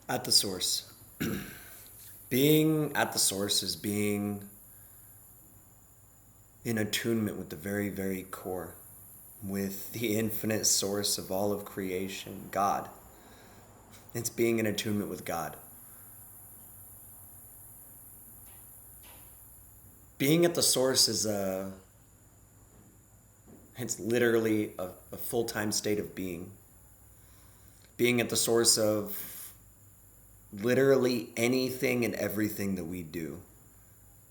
At the source. Being at the source is being in attunement with the very, very core, with the infinite source of all of creation, God. It's being in attunement with God. Being at the source it's literally a full-time state of being. Being at the source of literally anything and everything that we do.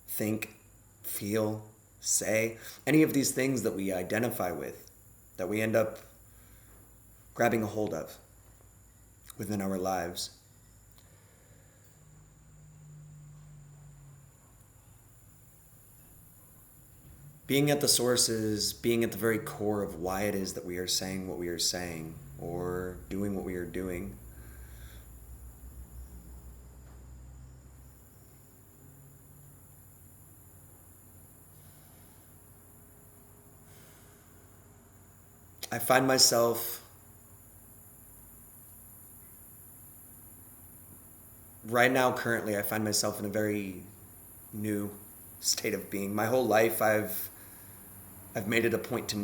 Think, feel, say, any of these things that we identify with, that we end up grabbing a hold of within our lives. Being at the source is being at the very core of why it is that we are saying what we are saying or doing what we are doing. I find myself right now, currently, I find myself in a very new state of being. My whole life, I've made it a point to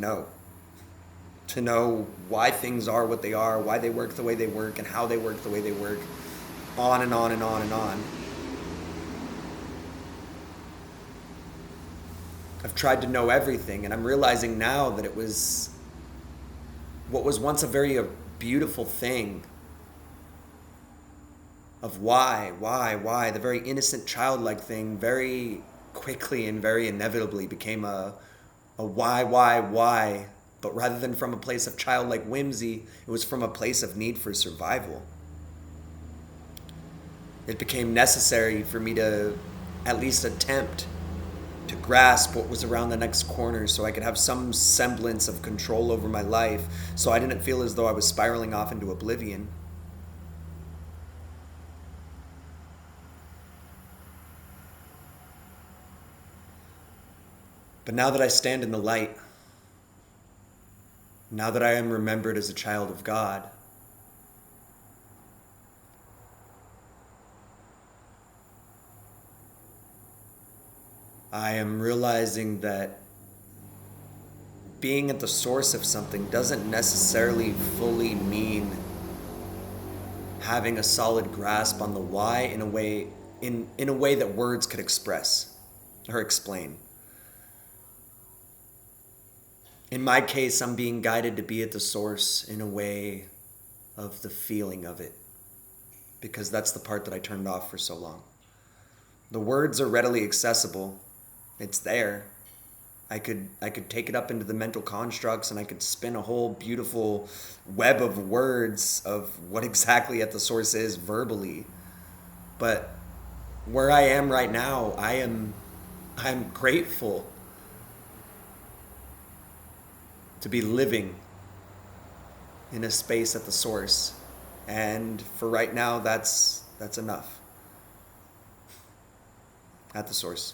know why things are what they are, why they work the way they work, and how they work the way they work, on and on and on and on. I've tried to know everything, and I'm realizing now that it was what was once a very beautiful thing of why, the very innocent childlike thing very quickly and very inevitably became a why. But rather than from a place of childlike whimsy, it was from a place of need for survival. It became necessary for me to at least attempt to grasp what was around the next corner so I could have some semblance of control over my life so I didn't feel as though I was spiraling off into oblivion. But now that I stand in the light, now that I am remembered as a child of God, I am realizing that being at the source of something doesn't necessarily fully mean having a solid grasp on the why in a way that words could express or explain. In my case, I'm being guided to be at the source in a way of the feeling of it, because that's the part that I turned off for so long. The words are readily accessible. It's there. I could take it up into the mental constructs and I could spin a whole beautiful web of words of what exactly at the source is verbally. But where I am right now, I'm grateful to be living in a space at the source. And for right now, that's enough. At the source.